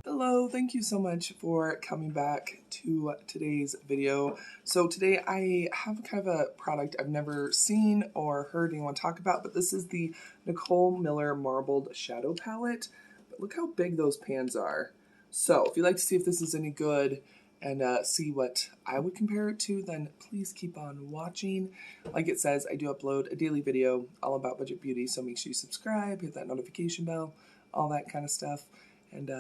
Hello, thank you so much for coming back to today's video. So today I have kind of a product I've never seen or heard anyone talk about, but this is the Nicole Miller Marbled Shadow Palette. But look how big those pans are. So if you'd like to see if this is any good and see what I would compare it to, then please keep on watching. Like it says, I do upload a daily video all about budget beauty, so make sure you subscribe, hit that notification bell, all that kind of stuff. And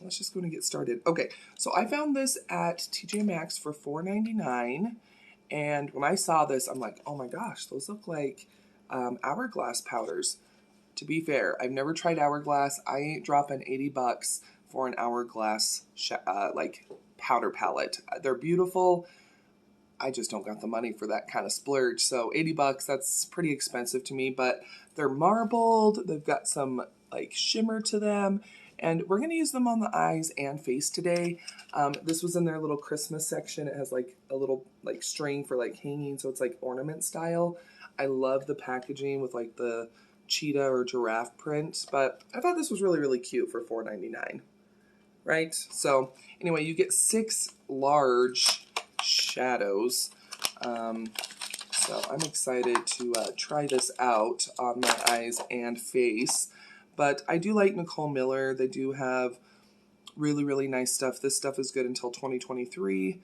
let's just go and get started. Okay, so I found this at TJ Maxx for $4.99, and when I saw this, I'm like, oh my gosh, those look like Hourglass powders. To be fair, I've never tried Hourglass. I ain't dropping 80 bucks for an Hourglass like powder palette. They're beautiful. I just don't got the money for that kind of splurge. So 80 bucks, that's pretty expensive to me, but they're marbled. They've got some like shimmer to them, and we're going to use them on the eyes and face today. This was in their little Christmas section. It has like a little like string for like hanging, so it's like ornament style. I love the packaging with like the cheetah or giraffe print, but I thought this was really, really cute for $4.99, right? So anyway, you get 6 large shadows. So I'm excited to try this out on my eyes and face. But I do like Nicole Miller. They do have really, really nice stuff. This stuff is good until 2023.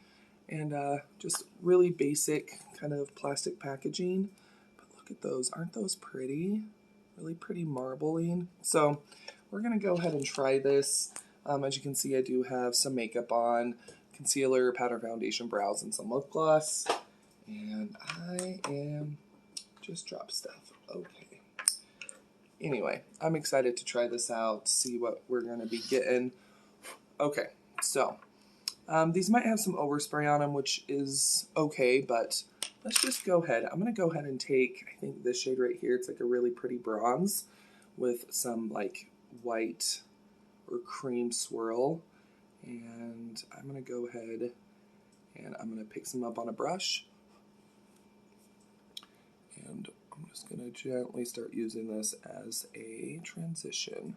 And just really basic kind of plastic packaging. But look at those. Aren't those pretty? Really pretty marbling. So we're going to go ahead and try this. As you can see, I do have some makeup on, concealer, powder, foundation, brows, and some lip gloss. And I am just drop stuff. Okay. Anyway, I'm excited to try this out, see what we're going to be getting. Okay, so these might have some overspray on them, which is okay, but let's just go ahead. I'm going to go ahead and take, I think this shade right here, it's like a really pretty bronze with some like white or cream swirl. And I'm going to go ahead and I'm going to pick some up on a brush. And I'm just going to gently start using this as a transition.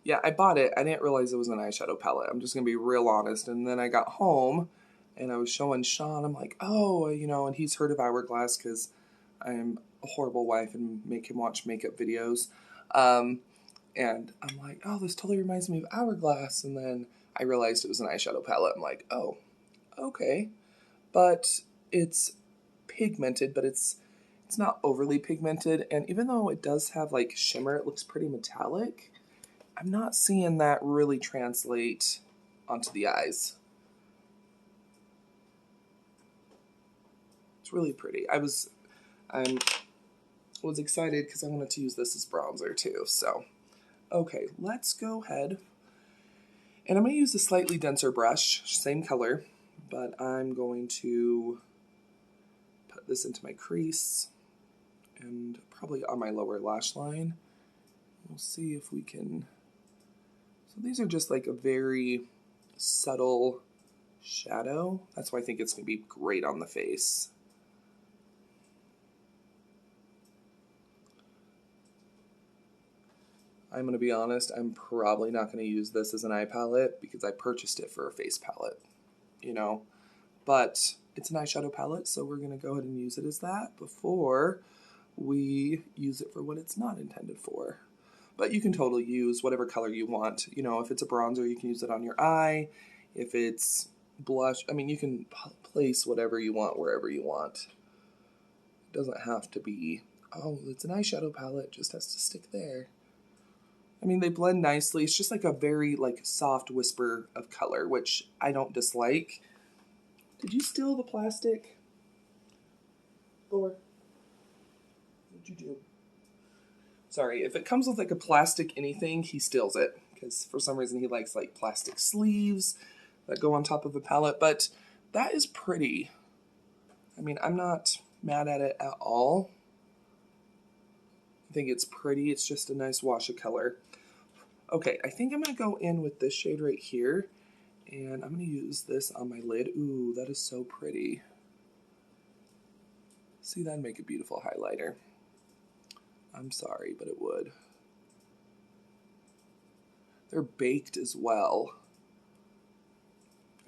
Yeah, I bought it. I didn't realize it was an eyeshadow palette. I'm just going to be real honest. And then I got home and I was showing Sean. I'm like, oh, you know, and he's heard of Hourglass because I'm a horrible wife and make him watch makeup videos. And I'm like, oh, this totally reminds me of Hourglass. And then I realized it was an eyeshadow palette. I'm like, oh, okay. But it's pigmented, but it's not overly pigmented. And even though it does have like shimmer, it looks pretty metallic. I'm not seeing that really translate onto the eyes. It's really pretty. I was excited because I wanted to use this as bronzer too. So, okay, let's go ahead. And I'm going to use a slightly denser brush, same color, but I'm going to put this into my crease and probably on my lower lash line. We'll see if we can. So these are just like a very subtle shadow. That's why I think it's going to be great on the face. I'm going to be honest, I'm probably not going to use this as an eye palette because I purchased it for a face palette, you know. But it's an eyeshadow palette, so we're going to go ahead and use it as that before we use it for what it's not intended for. But you can totally use whatever color you want. You know, if it's a bronzer, you can use it on your eye. If it's blush, I mean, you can place whatever you want wherever you want. It doesn't have to be, oh, it's an eyeshadow palette, it just has to stick there. I mean, they blend nicely. It's just like a very like soft whisper of color, which I don't dislike. Did you steal the plastic? Or what'd you do? Sorry, if it comes with like a plastic anything, he steals it. Because for some reason he likes like plastic sleeves that go on top of a palette. But that is pretty. I mean, I'm not mad at it at all. I think it's pretty. It's just a nice wash of color. Okay, I think I'm going to go in with this shade right here. And I'm going to use this on my lid. Ooh, that is so pretty. See, that'd make a beautiful highlighter. I'm sorry, but it would. they're baked as well.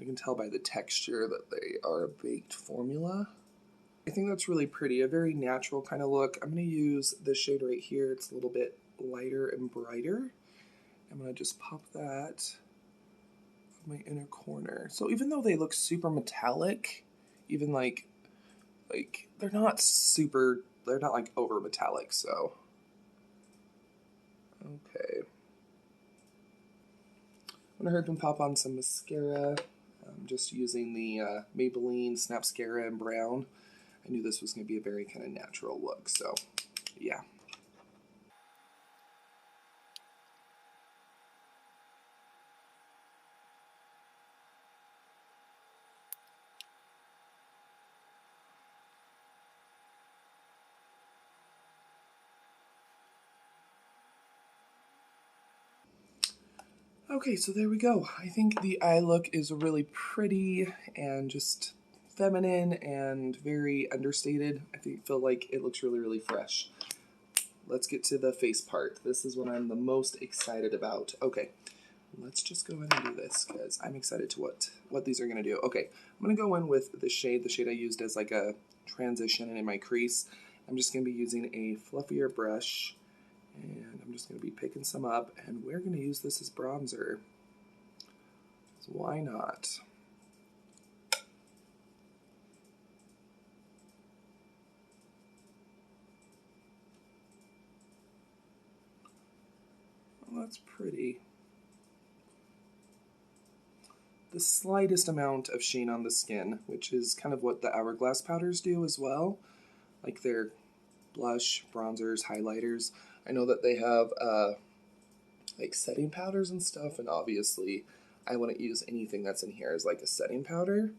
I can tell by the texture that they are a baked formula. I think that's really pretty, a very natural kind of look. I'm going to use this shade right here. It's a little bit lighter and brighter. I'm going to just pop that on my inner corner. So even though they look super metallic, even like they're not like over metallic, so. Okay. I'm going to hurry and pop on some mascara. I'm just using the Maybelline Snap Mascara in brown. I knew this was going to be a very kind of natural look, so yeah. Okay, so there we go. I think the eye look is really pretty and just feminine and very understated. I feel like it looks really, really fresh. Let's get to the face part. This is what I'm the most excited about. Okay, let's just go ahead and do this because I'm excited to what these are going to do. Okay, I'm going to go in with the shade I used as like a transition in my crease. I'm just going to be using a fluffier brush. And I'm just going to be picking some up, and we're going to use this as bronzer. So why not? Well, that's pretty. The slightest amount of sheen on the skin, which is kind of what the Hourglass powders do as well. Like their blush, bronzers, highlighters. I know that they have like setting powders and stuff, and obviously I wouldn't use anything that's in here as like a setting powder.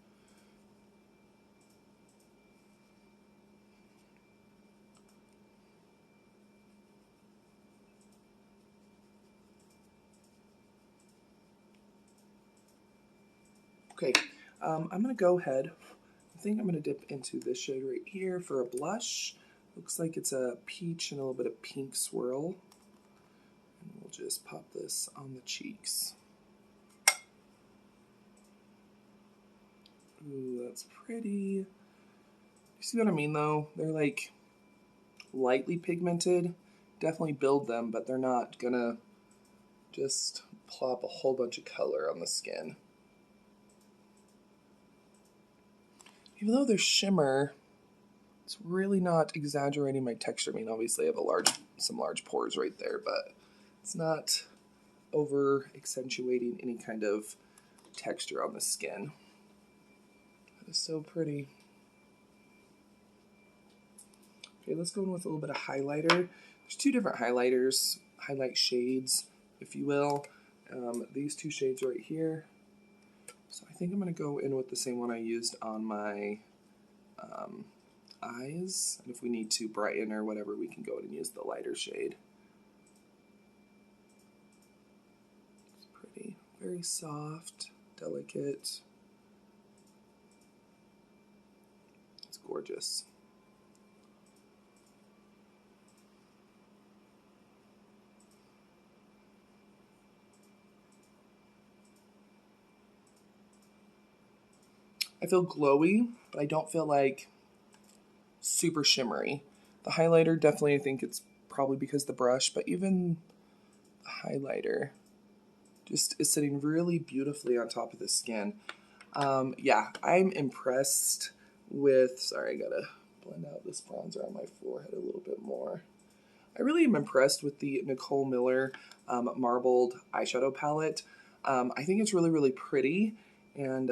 Okay, I'm going to go ahead. I think I'm going to dip into this shade right here for a blush. Looks like it's a peach and a little bit of pink swirl. And we'll just pop this on the cheeks. Ooh, that's pretty. You see what I mean though? They're like lightly pigmented. Definitely build them, but they're not gonna just plop a whole bunch of color on the skin. Even though they're shimmer, it's really not exaggerating my texture. I mean, obviously I have some large pores right there, but it's not over accentuating any kind of texture on the skin. That is so pretty. Okay, let's go in with a little bit of highlighter. There's two different highlighters, highlight shades, if you will. These two shades right here. So I think I'm going to go in with the same one I used on my eyes. And if we need to brighten or whatever, we can go in and use the lighter shade. It's pretty. Very soft, delicate. It's gorgeous. I feel glowy, but I don't feel like super shimmery. The highlighter, definitely, I think it's probably because of the brush, but even the highlighter just is sitting really beautifully on top of the skin. Yeah, I'm impressed with, sorry, I gotta blend out this bronzer on my forehead a little bit more. I really am impressed with the Nicole Miller Marbled eyeshadow palette. I think it's really, really pretty, and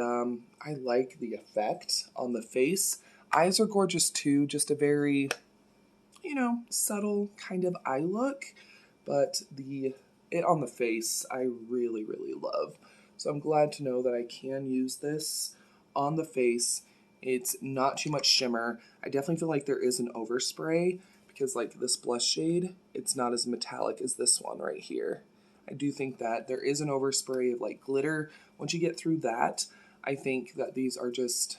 I like the effect on the face. Eyes are gorgeous too, just a very, subtle kind of eye look, but it on the face I really, really love. So I'm glad to know that I can use this on the face. It's not too much shimmer. I definitely feel like there is an overspray because like this blush shade, it's not as metallic as this one right here. I do think that there is an overspray of like glitter. Once you get through that, I think that these are just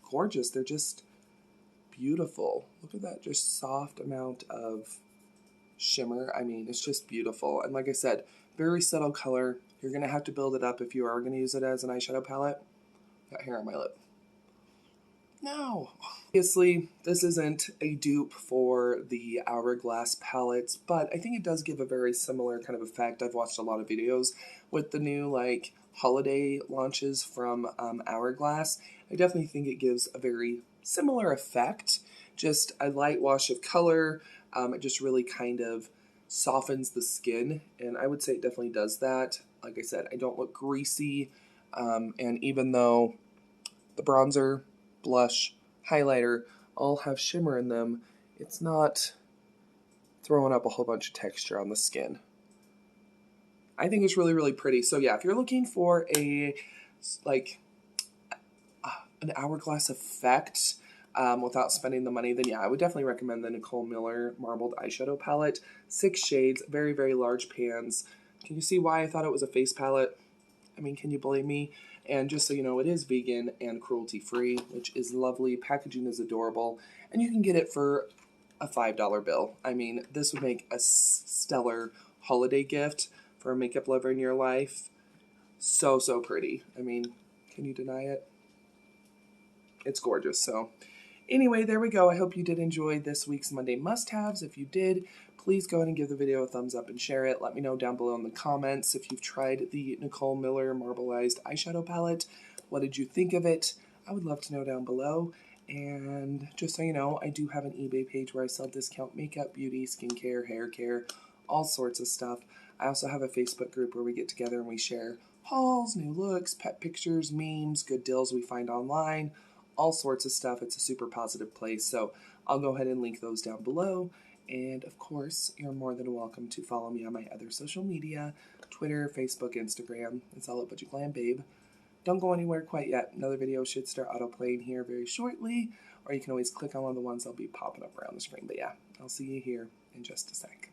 gorgeous. They're just beautiful. Look at that just soft amount of shimmer. I mean, it's just beautiful. And like I said, Very subtle color. You're going to have to build it up if you are going to use it as an eyeshadow palette. Got hair on my lip. No. Obviously, this isn't a dupe for the Hourglass palettes, but I think it does give a very similar kind of effect. I've watched a lot of videos with the new like holiday launches from Hourglass. I definitely think it gives a very similar effect. Just a light wash of color. It just really kind of softens the skin, and I would say it definitely does that. Like I said, I don't look greasy, and even though the bronzer, blush, highlighter all have shimmer in them, it's not throwing up a whole bunch of texture on the skin. I think it's really, really pretty. So yeah, if you're looking for a like an hourglass effect without spending the money, then yeah, I would definitely recommend the Nicole Miller Marbled Eyeshadow Palette. 6 shades, very, very large pans. Can you see why I thought it was a face palette? I mean, can you blame me? And just so you know, it is vegan and cruelty-free, which is lovely. Packaging is adorable. And you can get it for a $5 bill. I mean, this would make a stellar holiday gift for a makeup lover in your life. So, so pretty. I mean, can you deny it? It's gorgeous. So anyway, there we go. I hope you did enjoy this week's Monday must-haves. If you did, please go ahead and give the video a thumbs up and share it. Let me know down below in the comments if you've tried the Nicole Miller Marbleized Eyeshadow Palette. What did you think of it? I would love to know down below. And just so you know, I do have an eBay page where I sell discount makeup, beauty, skincare, hair care, all sorts of stuff. I also have a Facebook group where we get together and we share hauls, new looks, pet pictures, memes, good deals we find online, all sorts of stuff. It's a super positive place. So I'll go ahead and link those down below. And of course, you're more than welcome to follow me on my other social media, Twitter, Facebook, Instagram. It's all at Budget Glam Babe. Don't go anywhere quite yet. Another video should start autoplaying here very shortly, or you can always click on one of the ones that'll be popping up around the screen. But yeah, I'll see you here in just a sec.